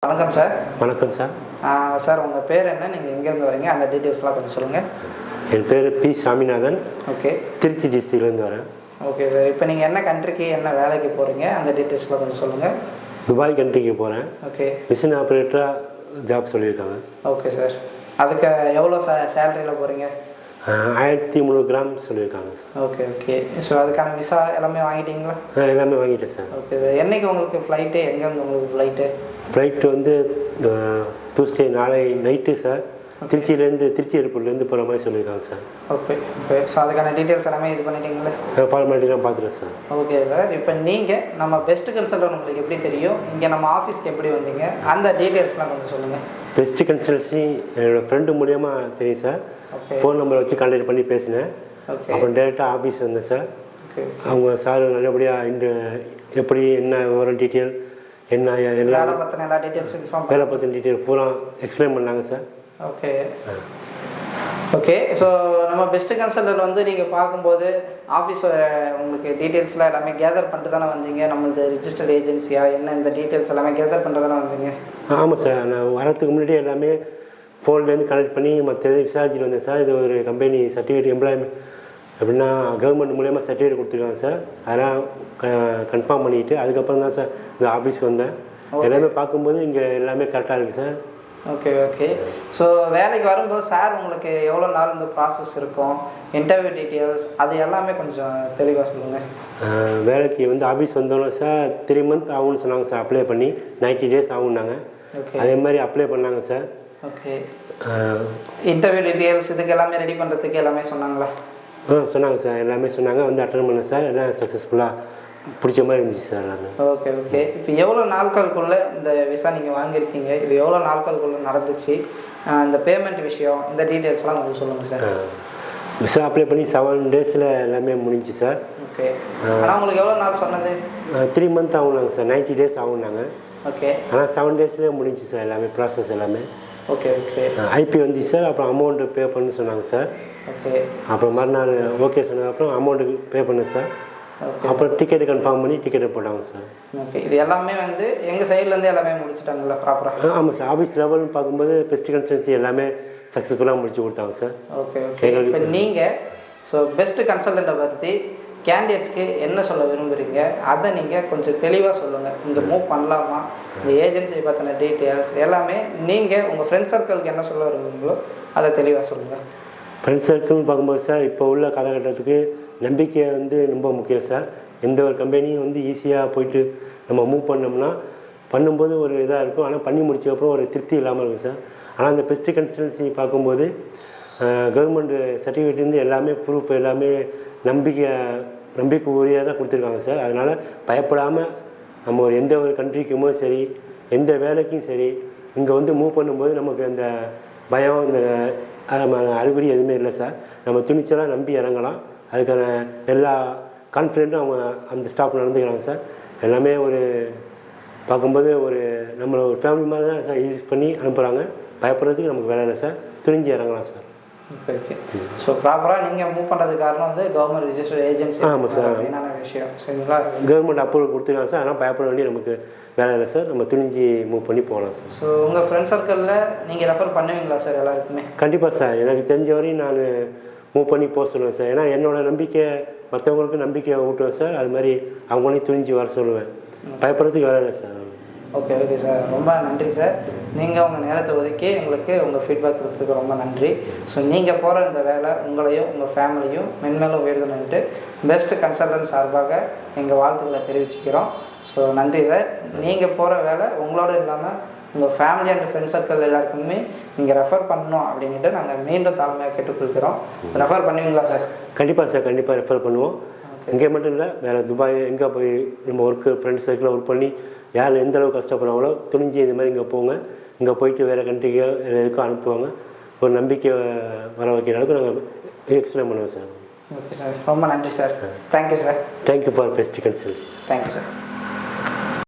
வணக்கம் சார். வணக்கம் sir. Sir உங்கள் பேர் என்ன, நீங்கள் எங்கேருந்து வரீங்க, அந்த டீட்டெயில்ஸ்லாம் கொஞ்சம் சொல்லுங்கள். என் பேர் பி சாமிநாதன். ஓகே. திருச்சி டிஸ்ட்ரிக்ட்லேருந்து வரேன். Okay sir. இப்போ நீங்கள் என்ன கண்ட்ரிக்கு என்ன வேலைக்கு போகிறீங்க, அந்த டீட்டெயில்ஸ்லாம் கொஞ்சம் சொல்லுங்கள். துபாய் கண்ட்ரிக்கு போகிறேன். ஓகே. மிஷின் ஆப்ரேட்டராக ஜாப் சொல்லியிருக்காங்க. Okay sir. அதுக்கு எவ்வளோ சேலரியில் போகிறீங்க? 1300 கிராம் சொல்லியிருக்காங்க சார். Okay okay. ஸோ அதுக்கான விசா எல்லாமே வாங்கிட்டீங்களா? எல்லாமே வாங்கிட்டேன் சார். Okay sir. என்றைக்கு உங்களுக்கு ஃப்ளைட்டு, எங்கேருந்து உங்களுக்கு ஃப்ளைட்டு வந்து டியூஸ்டே நாளை நைட்டு சார். திருச்சி ஏர்போர்ட்லேருந்து போகிற மாதிரி சொல்லியிருக்காங்க சார். Okay okay. ஸோ அதுக்கான டீட்டெயில்ஸ் எல்லாமே இது பண்ணிட்டீங்களே? ஃபார்மாலிட்டிலாம் பார்த்துட்டேன் சார். Okay sir. இப்போ நீங்கள் நம்ம பெஸ்ட் கன்சல்டன் உங்களுக்கு எப்படி தெரியும், இங்கே நம்ம ஆஃபீஸ்க்கு எப்படி வந்தீங்க, அந்த டீட்டெயில்ஸ்லாம் கொஞ்சம் சொல்லுங்கள். பெஸ்ட் கன்சல்டன்சி என்னோடய ஃப்ரெண்டு மூலியமாக தெரியும் சார். ஃபோன் நம்பரை வச்சு கான்டாக்ட் பண்ணி பேசினேன். அப்புறம் டேரெக்டாக ஆஃபீஸ் வந்தேன் சார். அவங்க சார் நல்லபடியாக எப்படி என்ன விவரம் டீட்டெயில் என்ன எல்லா வேலை பற்றின டீட்டெயில் பூரா எக்ஸ்பிளைன் பண்ணாங்க சார். Okay okay. ஸோ நம்ம பெஸ்ட் கன்சல்டன்ட் வந்து நீங்கள் பார்க்கும்போது ஆஃபீஸ் உங்களுக்கு டீட்டெயில்ஸ்லாம் எல்லாமே கேதர் பண்ணிட்டு தானே வந்தீங்க, நம்மளுக்கு ரிஜிஸ்டர்ட் ஏஜென்சியா என்ன, இந்த டீட்டெயில்ஸ் எல்லாமே கேதர் பண்ணிட்டு தானே வந்தீங்க? ஆமாம் சார். நான் வரதுக்கு முன்னாடி எல்லாமே ஃபோன்லேருந்து கனெக்ட் பண்ணி மற்ற விசாரிச்சுட்டு வந்தேன் சார். இது ஒரு கம்பெனி சர்டிஃபிகேட் எம்ப்ளாய்மெண்ட் அப்படின்னா கவர்மெண்ட் மூலியமாக சர்டிஃபிகேட் கொடுத்துருக்காங்க சார். அதெல்லாம் கன்ஃபார்ம் பண்ணிவிட்டு அதுக்கப்புறம் தான் சார் இங்கே ஆஃபீஸ்க்கு வந்தேன். எல்லாமே பார்க்கும்போது இங்கே எல்லாமே கரெக்டாக இருக்குது சார். Okay okay. ஸோ வேலைக்கு வரும்போது சார் உங்களுக்கு எவ்வளோ நாள் இந்த ப்ராசஸ் இருக்கும், இன்டர்வியூ டீட்டெயில்ஸ் அது எல்லாமே கொஞ்சம் தெளிவாக சொல்லுங்கள். வேலைக்கு வந்து ஆஃபீஸ் வந்தோன்னே சார் 3 months ஆகும்னு சொன்னாங்க சார். அப்ளை பண்ணி 90 days ஆகும்னாங்க. அதே மாதிரி அப்ளை பண்ணாங்க சார். ஓகே. இன்டர்வியூ டீட்டெயில்ஸ் இதுக்கு எல்லாமே ரெடி பண்ணுறதுக்கு எல்லாமே சொன்னாங்களா? சொன்னாங்க சார். எல்லாமே சொன்னாங்க. வந்து அட்டன் பண்ணேன் சார். எல்லாம் சக்ஸஸ்ஃபுல்லாக பிடிச்ச மாதிரி இருந்துச்சு சார் எல்லாமே. Okay okay. இப்போ எவ்வளோ நாட்களுக்குள்ளே இந்த விசா நீங்கள் வாங்கியிருக்கீங்க, இது எவ்வளோ நாட்களுக்குள்ளே நடந்துச்சு, இந்த பேமெண்ட் விஷயம், இந்த டீட்டெயில்ஸ்லாம் கொஞ்சம் சொல்லுங்கள் சார். விசா அப்ளை பண்ணி 7 days எல்லாமே முடிஞ்சு சார். ஓகே. ஆனால் உங்களுக்கு எவ்வளோ நாள் சொன்னது? 3 months ஆகுனாங்க சார். 90 days ஆகுனாங்க. ஓகே. ஆனால் 7 days முடிஞ்சு சார் எல்லாமே ப்ராசஸ் எல்லாமே. Okay okay. ஐபி வந்துச்சு சார். அப்புறம் அமௌண்ட்டு பே பண்ணு சொன்னாங்க சார். ஓகே. அப்புறம் மறுநாள் ஓகே சொன்னதுக்கப்புறம் அமௌண்ட்டு பே பண்ணேன் சார். அப்புறம் டிக்கெட்டு கன்ஃபார்ம் பண்ணி டிக்கெட்டை போட்டாங்க சார். ஓகே. இது எல்லாமே வந்து எங்கள் சைட்லேருந்து எல்லாமே முடிச்சுட்டாங்களா ப்ராப்பராக? ஆமாம் சார். ஆஃபீஸ் லெவல்னு பார்க்கும்போது பெஸ்ட் கன்சல்டன்சி எல்லாமே சக்ஸஸ்ஃபுல்லாக முடிச்சு கொடுத்தாங்க சார். Okay okay. இப்போ நீங்கள் பெஸ்ட் கன்சல்டண்ட்டை பற்றி கேண்டிடேட்ஸ்க்கு என்ன சொல்ல விரும்புகிறீங்க, அதை நீங்கள் கொஞ்சம் தெளிவாக சொல்லுங்கள். இங்கே மூவ் பண்ணலாமா, இந்த ஏஜென்சியை பற்றின டீட்டெயில்ஸ் எல்லாமே நீங்கள் உங்கள் ஃப்ரெண்ட் சர்க்கிளுக்கு என்ன சொல்ல விரும்புங்களோ அதை தெளிவாக சொல்லுங்கள். ஃப்ரெண்ட் சர்க்கிள்னு பார்க்கும்போது சார் இப்போ உள்ள காலகட்டத்துக்கு நம்பிக்கை வந்து ரொம்ப முக்கியம் சார். எந்த ஒரு கம்பெனியும் வந்து ஈஸியாக போயிட்டு நம்ம மூவ் பண்ணோம்னா பண்ணும்போது ஒரு இதாக இருக்கும். ஆனால் பண்ணி முடிச்சக்கப்புறம் ஒரு திருப்தி இல்லாமல் இருக்கும் சார். ஆனால் அந்த பெஸ்ட் கன்சல்டன்சி பார்க்கும்போது கவர்மெண்ட் சர்டிஃபிகேட்லேருந்து எல்லாமே ப்ரூஃப் எல்லாமே நம்பிக்கை உரியாக தான் கொடுத்துருக்காங்க சார். அதனால் பயப்படாமல் நம்ம எந்த ஒரு கண்ட்ரிக்குமோ சரி, எந்த வேலைக்கும் சரி, இங்கே வந்து மூவ் பண்ணும்போது நமக்கு அந்த பயம் இந்த அறிகுறி எதுவுமே இல்லை சார். நம்ம துணிச்சலாக நம்பி இறங்கலாம். அதுக்கான எல்லா கான்ஃபிடென்ட்டும் அவங்க அந்த ஸ்டாஃப் நடந்துக்கிறாங்க சார். எல்லாமே ஒரு பார்க்கும்போது நம்மளை ஒரு ஃபேமிலி மாதிரி தான் சார் யூஸ் பண்ணி அனுப்புகிறாங்க. பயப்படுறதுக்கு நமக்கு வேலை இல்லை சார். துணிஞ்சு இறங்கலாம் சார். Okay okay. ஸோ ப்ராப்பராக நீங்கள் மூவ் பண்ணுறதுக்கு காரணம் வந்து கவர்மெண்ட் ரிஜிஸ்டர்ட் ஏஜென்சி. ஆமாம் சார். என்னென்ன விஷயம் சரிங்களா? கவர்மெண்ட் அப்ரூவல் கொடுத்துருக்காங்க சார். அதனால் பயப்பட வேண்டிய நமக்கு வேலை இல்லை சார். நம்ம துணிஞ்சு மூவ் பண்ணி போகலாம் சார். ஸோ உங்கள் ஃப்ரெண்ட் சர்க்கிளில் நீங்கள் ரெஃபர் பண்ணுவீங்களா சார் எல்லாருக்குமே? கண்டிப்பாக சார். எனக்கு தெரிஞ்ச வரையும் நான் மூவ் பண்ணி போக சொல்லுவேன் சார். ஏன்னா என்னோடய நம்பிக்கை மற்றவங்களுக்கு நம்பிக்கையை ஊட்டுவேன் சார். அது மாதிரி அவங்களையும் துணிஞ்சு வர சொல்லுவேன். பயப்படுறதுக்கு வேலை இல்லை சார். Okay okay sir. ரொம்ப நன்றி சார். நீங்கள் உங்கள் நேரத்தை ஒதுக்கி எங்களுக்கு உங்கள் ஃபீட்பேக் கொடுத்ததுக்கு ரொம்ப நன்றி. ஸோ நீங்கள் போகிற இந்த வேலை உங்களையும் உங்கள் ஃபேமிலியும் மென்மேலும் உயர்த்தணுன்ட்டு பெஸ்ட் கன்சல்டன்ட் சார்பாக எங்கள் வாழ்த்துக்களை தெரிவிச்சுக்கிறோம். ஸோ நன்றி சார். நீங்கள் போகிற வேலை உங்களோட இல்லாமல் உங்கள் ஃபேமிலி அண்ட் ஃப்ரெண்ட் சர்க்கிள் எல்லாருக்குமே நீங்கள் ரெஃபர் பண்ணணும் அப்படின்ட்டு நாங்கள் மீண்டும் தாழ்மையாக கேட்டுக்கொள்கிறோம். ரெஃபர் பண்ணுவீங்களா சார்? கண்டிப்பாக சார். கண்டிப்பாக ரெஃபர் பண்ணுவோம். இங்கே மட்டும் இல்லை, வேறு துபாய் எங்கே போய் நம்ம ஃப்ரெண்ட்ஸ் சர்க்கிளில் ஒர்க் பண்ணி யார் எந்த அளவுக்கு கஷ்டப்படுறாங்களோ துணிஞ்சு இது மாதிரி இங்கே போங்க. இங்கே போயிட்டு வேறு கண்ட்ரிக்கோ எதுக்கும் அனுப்புவாங்க. ஒரு நம்பிக்கை வர வைக்கிற அளவுக்கு நாங்கள் எக்ஸ்பிளைன் பண்ணுவோம் சார். Okay sir. ரொம்ப நன்றி sir. Thank you sir. Thank you for best consult. Thank you sir.